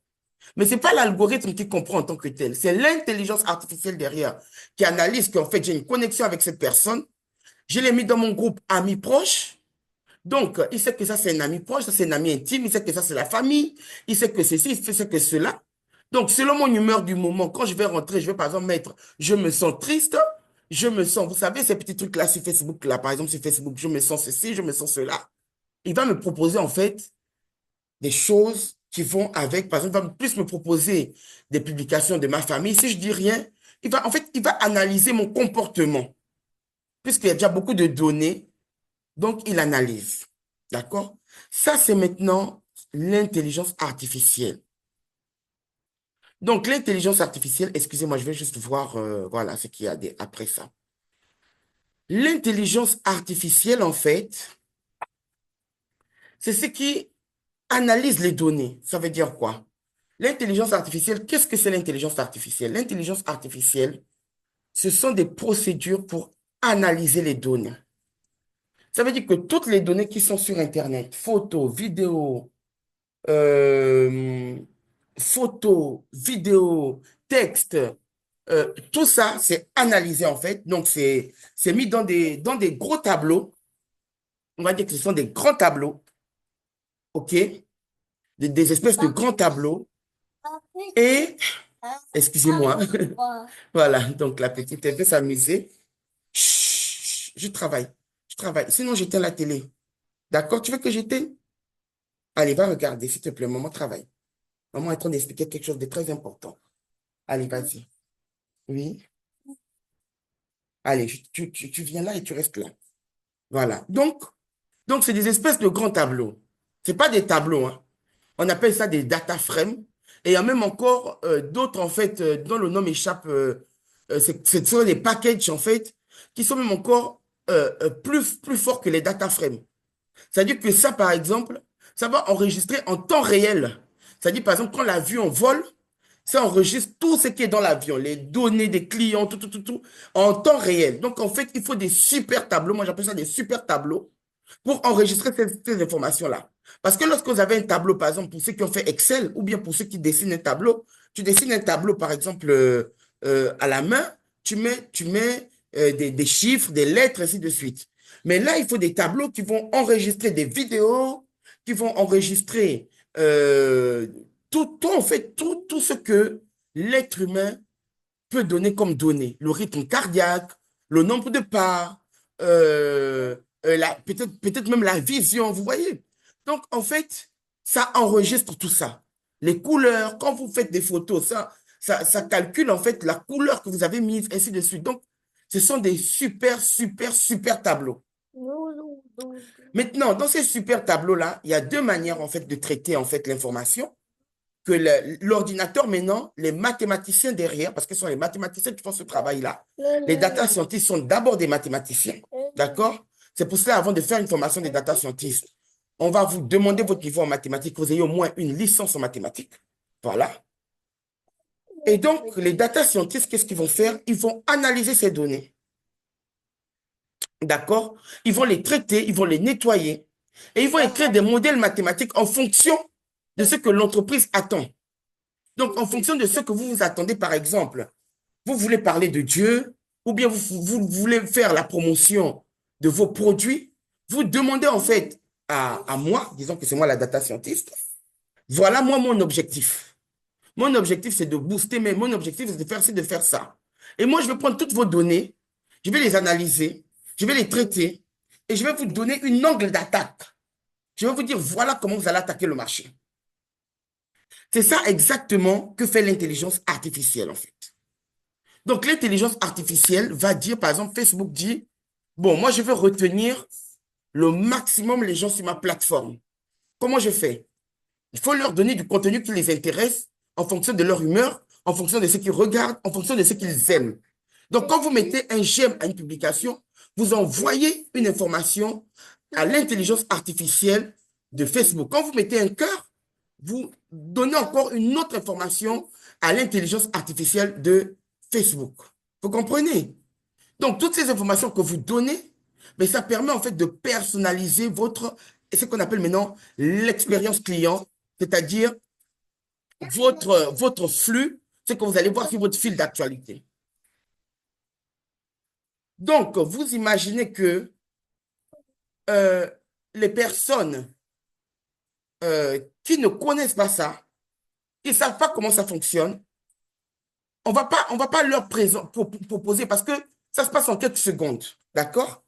Mais ce n'est pas l'algorithme qui comprend en tant que tel, c'est l'intelligence artificielle derrière qui analyse qu'en fait j'ai une connexion avec cette personne. Je l'ai mis dans mon groupe amis proches. Donc, il sait que ça, c'est un ami proche, ça, c'est un ami intime, il sait que ça, c'est la famille, il sait que ceci, il sait que cela. Donc, selon mon humeur du moment, quand je vais rentrer, je vais par exemple mettre, je me sens triste, je me sens, vous savez, ces petits trucs-là sur Facebook, là, par exemple, sur Facebook, je me sens ceci, je me sens cela. Il va me proposer, en fait, des choses qui vont avec, par exemple, il va plus me proposer des publications de ma famille. Si je dis rien, en fait, il va analyser mon comportement, puisqu'il y a déjà beaucoup de données. Donc, il analyse. D'accord? Ça, c'est maintenant l'intelligence artificielle. Donc, l'intelligence artificielle, excusez-moi, je vais juste voir voilà, ce qu'il y a après ça. L'intelligence artificielle, en fait, c'est ce qui analyse les données. Ça veut dire quoi? L'intelligence artificielle, qu'est-ce que c'est l'intelligence artificielle? L'intelligence artificielle, ce sont des procédures pour analyser les données. Ça veut dire que toutes les données qui sont sur Internet, photos, vidéos, euh, photos, vidéos, textes, tout ça, c'est analysé en fait. Donc, c'est mis dans des gros tableaux. On va dire que ce sont des grands tableaux, OK? Des espèces de grands tableaux. Et, excusez-moi, voilà, donc la petite, elle veut s'amuser. Chut, je travaille, je travaille. Sinon, j'éteins la télé. D'accord? Tu veux que j'éteigne? Allez, va regarder, s'il te plaît, maman travaille. Maman est en train d'expliquer quelque chose de très important. Allez, vas-y. Oui. Allez, tu viens là et tu restes là. Voilà. Donc c'est des espèces de grands tableaux. C'est pas des tableaux, hein. On appelle ça des data frames. Et il y a même encore d'autres, en fait, dont le nom m'échappe. Ce sont des packages, en fait, qui sont même encore plus forts que les data frames. C'est-à-dire que ça, par exemple, ça va enregistrer en temps réel. C'est-à-dire, par exemple, quand l'avion vole, ça enregistre tout ce qui est dans l'avion, les données des clients, tout, en temps réel. Donc, en fait, il faut des super tableaux. Moi, j'appelle ça des super tableaux pour enregistrer ces informations-là. Parce que lorsque vous avez un tableau, par exemple, pour ceux qui ont fait Excel ou bien pour ceux qui dessinent un tableau, tu dessines un tableau, par exemple, à la main, tu mets des chiffres, des lettres, ainsi de suite. Mais là, il faut des tableaux qui vont enregistrer des vidéos, qui vont enregistrer euh, en fait, tout ce que l'être humain peut donner comme données. Le rythme cardiaque, le nombre de pas, peut-être même la vision, vous voyez. Donc, en fait, ça enregistre tout ça. Les couleurs, quand vous faites des photos, ça calcule en fait la couleur que vous avez mise, ainsi de suite. Donc, ce sont des super tableaux. Maintenant, dans ces super tableaux-là, il y a deux manières en fait de traiter en fait l'information que l'ordinateur maintenant, les mathématiciens derrière, parce que ce sont les mathématiciens qui font ce travail-là, les data scientists sont d'abord des mathématiciens, d'accord? C'est pour cela, avant de faire une formation des data scientists, on va vous demander votre niveau en mathématiques, que vous ayez au moins une licence en mathématiques, voilà. Et donc, les data scientists, qu'est-ce qu'ils vont faire? Ils vont analyser ces données, d'accord? Ils vont les traiter, ils vont les nettoyer, et ils vont écrire des modèles mathématiques en fonction de ce que l'entreprise attend. Donc, en fonction de ce que vous vous attendez, par exemple, vous voulez parler de Dieu, ou bien vous voulez faire la promotion de vos produits, vous demandez en fait à moi, disons que c'est moi la data scientist, voilà moi mon objectif. Mon objectif, c'est de booster, mais mon objectif, c'est de faire ci, de faire ça. Et moi, je vais prendre toutes vos données, je vais les analyser, je vais les traiter, et je vais vous donner une angle d'attaque. Je vais vous dire, voilà comment vous allez attaquer le marché. C'est ça exactement que fait l'intelligence artificielle, en fait. Donc, l'intelligence artificielle va dire, par exemple, Facebook dit, bon, moi, je veux retenir le maximum les gens sur ma plateforme. Comment je fais? Il faut leur donner du contenu qui les intéresse en fonction de leur humeur, en fonction de ce qu'ils regardent, en fonction de ce qu'ils aiment. Donc, quand vous mettez un j'aime à une publication, vous envoyez une information à l'intelligence artificielle de Facebook. Quand vous mettez un cœur, vous donnez encore une autre information à l'intelligence artificielle de Facebook. Vous comprenez? Donc, toutes ces informations que vous donnez, mais ça permet en fait de personnaliser votre, ce qu'on appelle maintenant l'expérience client, c'est-à-dire votre flux, ce que vous allez voir sur votre fil d'actualité. Donc, vous imaginez que euh, les personnes qui ne connaissent pas ça, qui ne savent pas comment ça fonctionne, on va pas leur proposer parce que ça se passe en quelques secondes. D'accord?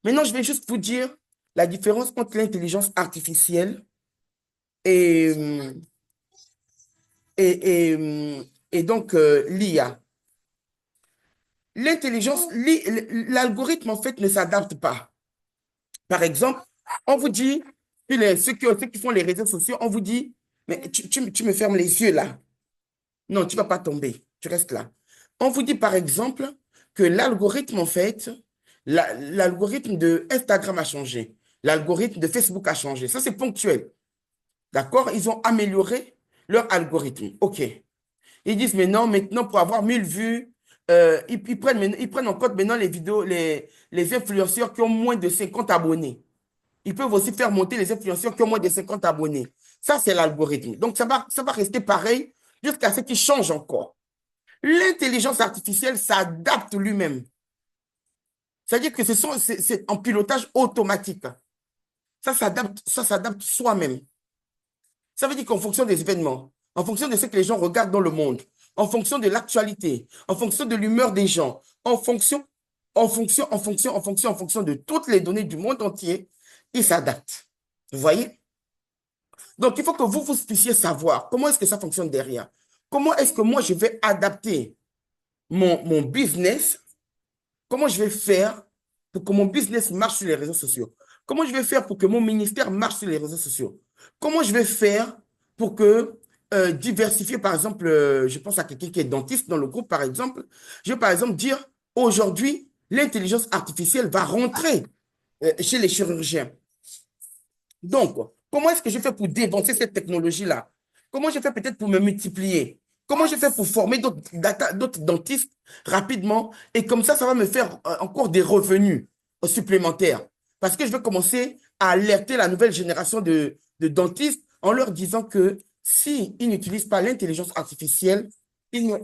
Maintenant, je vais juste vous dire la différence entre l'intelligence artificielle et, et donc l'IA. L'algorithme, en fait, ne s'adapte pas. Par exemple, on vous dit, ceux qui font les réseaux sociaux, on vous dit, mais tu me fermes les yeux là. Non, tu ne vas pas tomber. Tu restes là. On vous dit, par exemple, que l'algorithme, en fait, l'algorithme de Instagram a changé. L'algorithme de Facebook a changé. Ça, c'est ponctuel. D'accord? Ils ont amélioré leur algorithme. OK. Ils disent, mais non, maintenant, pour avoir 1000 vues, ils prennent en compte maintenant les vidéos, les influenceurs qui ont moins de 50 abonnés. Ils peuvent aussi faire monter les influenceurs qui ont moins de 50 abonnés. Ça, c'est l'algorithme. Donc, ça va rester pareil jusqu'à ce qu'il change encore. L'intelligence artificielle s'adapte lui-même. C'est-à-dire que c'est en pilotage automatique. Ça s'adapte soi-même. Ça veut dire qu'en fonction des événements, en fonction de ce que les gens regardent dans le monde, en fonction de l'actualité, en fonction de l'humeur des gens, en fonction de toutes les données du monde entier, ils s'adaptent. Vous voyez? Donc, il faut que vous puissiez savoir comment est-ce que ça fonctionne derrière. Comment est-ce que moi, je vais adapter mon business. Comment je vais faire pour que mon business marche sur les réseaux sociaux? Comment je vais faire pour que mon ministère marche sur les réseaux sociaux? Comment je vais faire pour que diversifier, par exemple, je pense à quelqu'un qui est dentiste dans le groupe, par exemple, je vais par exemple dire, aujourd'hui, l'intelligence artificielle va rentrer chez les chirurgiens. Donc, comment est-ce que je fais pour dévancer cette technologie-là? Comment je fais peut-être pour me multiplier? Comment je fais pour former d'autres dentistes rapidement? Et comme ça va me faire encore des revenus supplémentaires. Parce que je vais commencer à alerter la nouvelle génération de dentistes en leur disant que s'ils n'utilisent pas l'intelligence artificielle, ils ne-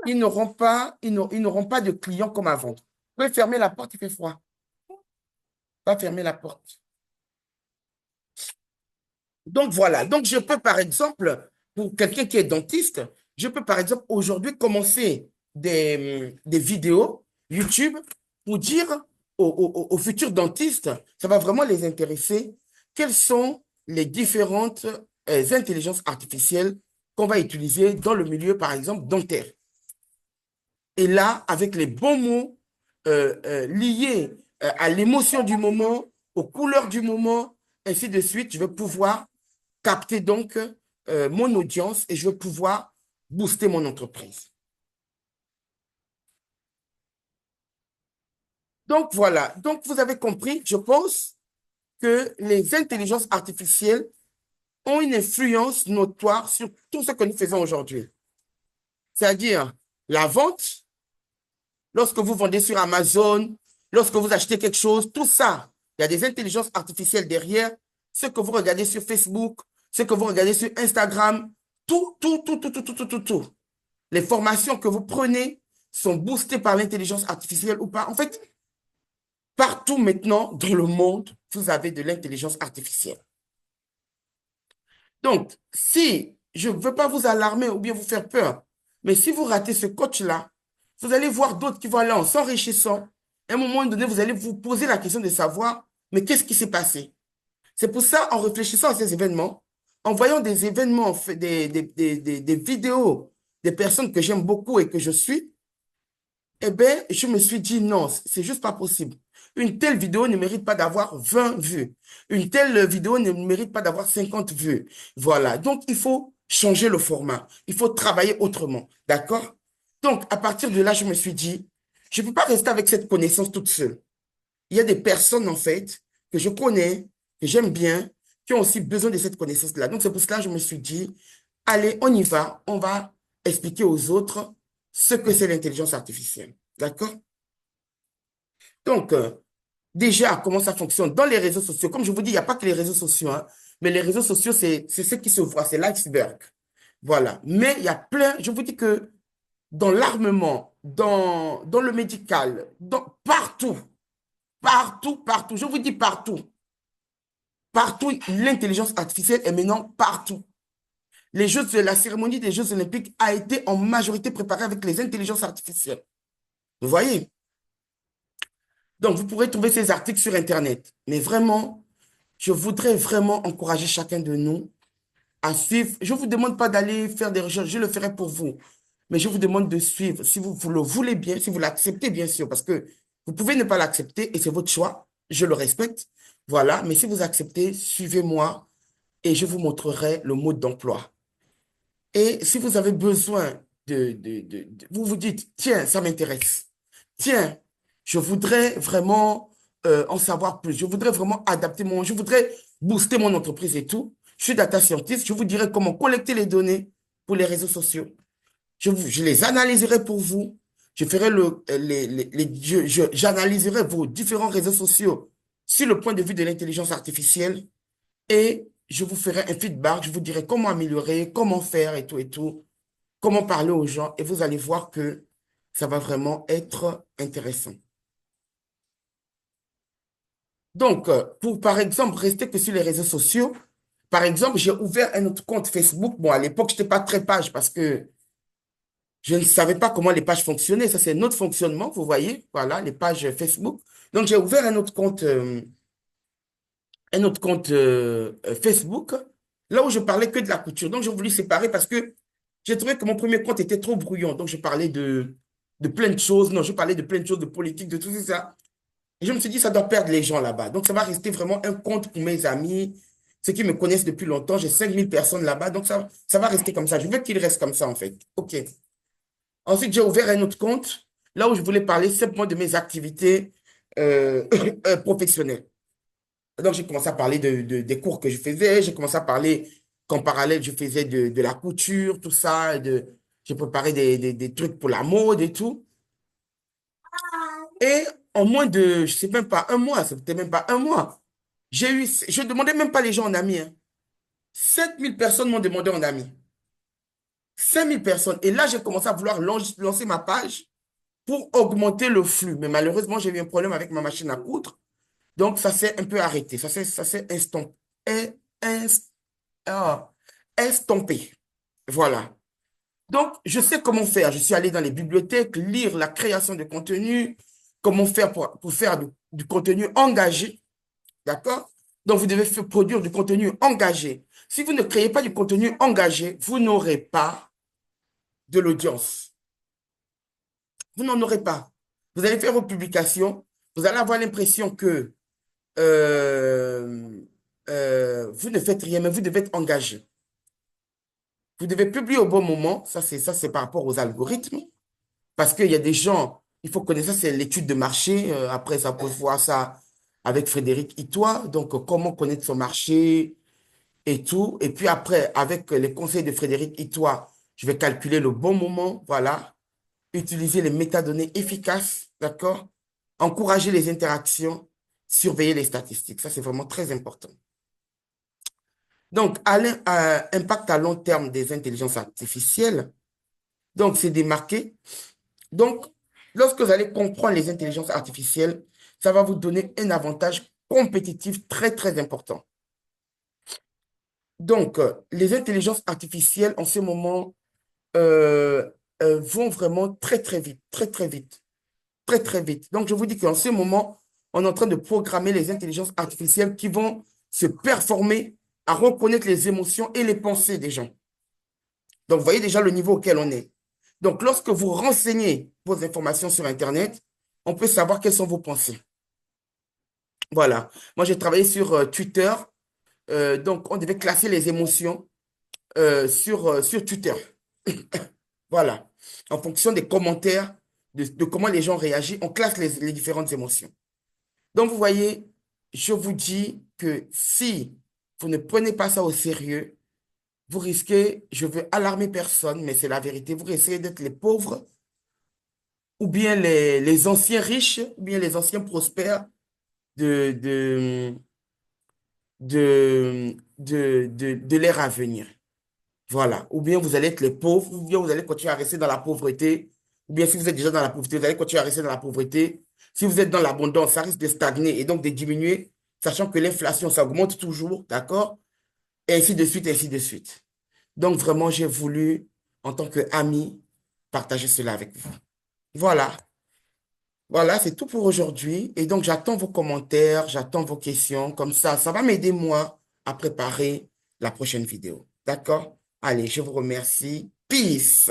ils n'auront pas de clients comme avant. Vous pouvez fermer la porte, il fait froid. Pas fermer la porte. Donc voilà, donc je peux par exemple, pour quelqu'un qui est dentiste, je peux par exemple aujourd'hui commencer des vidéos YouTube pour dire aux futurs dentistes, ça va vraiment les intéresser, quelles sont les différentes intelligences artificielles qu'on va utiliser dans le milieu, par exemple, dentaire. Et là, avec les bons mots liés à l'émotion du moment, aux couleurs du moment, ainsi de suite, je vais pouvoir capter donc mon audience et je vais pouvoir booster mon entreprise. Donc voilà, donc vous avez compris, je pense que les intelligences artificielles ont une influence notoire sur tout ce que nous faisons aujourd'hui. C'est-à-dire la vente, lorsque vous vendez sur Amazon, lorsque vous achetez quelque chose, tout ça, il y a des intelligences artificielles derrière. Ce que vous regardez sur Facebook, ce que vous regardez sur Instagram, tout. Les formations que vous prenez sont boostées par l'intelligence artificielle ou pas. En fait, partout maintenant dans le monde, vous avez de l'intelligence artificielle. Donc, si je ne veux pas vous alarmer ou bien vous faire peur, mais si vous ratez ce coach-là, vous allez voir d'autres qui vont aller en s'enrichissant. À un moment donné, vous allez vous poser la question de savoir, mais qu'est-ce qui s'est passé? C'est pour ça, en réfléchissant à ces événements, en voyant des événements, des vidéos, des personnes que j'aime beaucoup et que je suis, eh bien, je me suis dit non, c'est juste pas possible. Une telle vidéo ne mérite pas d'avoir 20 vues. Une telle vidéo ne mérite pas d'avoir 50 vues. Voilà. Donc, il faut changer le format. Il faut travailler autrement. D'accord? Donc, à partir de là, je me suis dit, je ne peux pas rester avec cette connaissance toute seule. Il y a des personnes, en fait, que je connais, que j'aime bien, qui ont aussi besoin de cette connaissance-là. Donc, c'est pour cela que je me suis dit, allez, on y va, on va expliquer aux autres ce que c'est l'intelligence artificielle. D'accord? Donc, déjà, comment ça fonctionne dans les réseaux sociaux? Comme je vous dis, il n'y a pas que les réseaux sociaux, hein, mais les réseaux sociaux, c'est ce qui se voit, c'est l'iceberg. Voilà. Mais il y a plein, je vous dis que dans l'armement, dans le médical, partout, partout, partout, je vous dis partout, partout, l'intelligence artificielle est maintenant partout. La cérémonie des Jeux Olympiques a été en majorité préparée avec les intelligences artificielles. Vous voyez? Donc, vous pourrez trouver ces articles sur Internet. Mais vraiment, je voudrais vraiment encourager chacun de nous à suivre. Je ne vous demande pas d'aller faire des recherches, je le ferai pour vous. Mais je vous demande de suivre, si vous le voulez bien, si vous l'acceptez bien sûr, parce que vous pouvez ne pas l'accepter et c'est votre choix, je le respecte. Voilà, mais si vous acceptez, suivez-moi et je vous montrerai le mode d'emploi. Et si vous avez besoin vous vous dites, tiens, ça m'intéresse. Tiens, je voudrais vraiment en savoir plus. Je voudrais vraiment je voudrais booster mon entreprise et tout. Je suis data scientist. Je vous dirai comment collecter les données pour les réseaux sociaux. Je les analyserai pour vous. Je ferai j'analyserai vos différents réseaux sociaux sur le point de vue de l'intelligence artificielle et je vous ferai un feedback. Je vous dirai comment améliorer, comment faire et tout, comment parler aux gens et vous allez voir que ça va vraiment être intéressant. Donc, pour par exemple rester que sur les réseaux sociaux, par exemple, j'ai ouvert un autre compte Facebook. Bon, à l'époque, je n'étais pas très page parce que je ne savais pas comment les pages fonctionnaient. Ça, c'est notre fonctionnement, vous voyez. Voilà, les pages Facebook. Donc, j'ai ouvert un autre compte Facebook, là où je parlais que de la couture. Donc, j'ai voulu séparer parce que j'ai trouvé que mon premier compte était trop brouillon. Donc, je parlais de plein de choses. Non, je parlais de plein de choses, de politique, de tout ça. Et je me suis dit, ça doit perdre les gens là-bas. Donc, ça va rester vraiment un compte pour mes amis, ceux qui me connaissent depuis longtemps. J'ai 5000 personnes là-bas. Donc, ça va rester comme ça. Je veux qu'il reste comme ça, en fait. OK. Ensuite, j'ai ouvert un autre compte, là où je voulais parler simplement de mes activités professionnelles. Donc, j'ai commencé à parler des cours que je faisais. J'ai commencé à parler qu'en parallèle, je faisais de la couture, tout ça. J'ai préparé des trucs pour la mode et tout. Et en moins de, je sais même pas, un mois, c'était même pas un mois, je ne demandais même pas les gens en ami. Hein. 7000 personnes m'ont demandé en ami. 5000 personnes. Et là, j'ai commencé à vouloir lancer ma page pour augmenter le flux. Mais malheureusement, j'ai eu un problème avec ma machine à coudre. Donc, ça s'est un peu arrêté. Ça s'est ah, estompé. Voilà. Donc, je sais comment faire. Je suis allé dans les bibliothèques, lire la création de contenu, comment faire pour faire du contenu engagé. D'accord? Donc, vous devez produire du contenu engagé. Si vous ne créez pas du contenu engagé, vous n'aurez pas de l'audience. Vous n'en aurez pas. Vous allez faire vos publications, vous allez avoir l'impression que euh, vous ne faites rien, mais vous devez être engagé. Vous devez publier au bon moment. Ça, c'est par rapport aux algorithmes. Parce qu'il y a des gens, il faut connaître ça, c'est l'étude de marché. Après, ça peut voir ça avec Frédéric Itois. Donc, comment connaître son marché et tout. Et puis après, avec les conseils de Frédéric Itois, je vais calculer le bon moment. Voilà. Utiliser les métadonnées efficaces. D'accord? Encourager les interactions. Surveiller les statistiques. Ça, c'est vraiment très important. Donc, impact à long terme des intelligences artificielles. Donc, c'est démarqué. Donc, lorsque vous allez comprendre les intelligences artificielles, ça va vous donner un avantage compétitif très, très important. Donc, les intelligences artificielles, en ce moment, vont vraiment très, très vite, très, très vite, très, très vite. Donc, je vous dis qu'en ce moment, on est en train de programmer les intelligences artificielles qui vont se performer à reconnaître les émotions et les pensées des gens. Donc, vous voyez déjà le niveau auquel on est. Donc, lorsque vous renseignez vos informations sur Internet, on peut savoir quelles sont vos pensées. Voilà. Moi, j'ai travaillé sur Twitter. Donc, on devait classer les émotions sur Twitter. Voilà. En fonction des commentaires, de comment les gens réagissent, on classe les différentes émotions. Donc, vous voyez, je vous dis que si vous ne prenez pas ça au sérieux, vous risquez, je veux alarmer personne, mais c'est la vérité, vous risquez d'être les pauvres ou bien les anciens riches ou bien les anciens prospères de, de, de l'ère à venir. Voilà. Ou bien vous allez être les pauvres, ou bien vous allez continuer à rester dans la pauvreté, ou bien si vous êtes déjà dans la pauvreté, vous allez continuer à rester dans la pauvreté. Si vous êtes dans l'abondance, ça risque de stagner et donc de diminuer, sachant que l'inflation, ça augmente toujours, d'accord? Et ainsi de suite, ainsi de suite. Donc vraiment, j'ai voulu, en tant qu'ami, partager cela avec vous. Voilà. Voilà, c'est tout pour aujourd'hui. Et donc, j'attends vos commentaires, j'attends vos questions. Comme ça va m'aider, moi, à préparer la prochaine vidéo. D'accord? Allez, je vous remercie. Peace!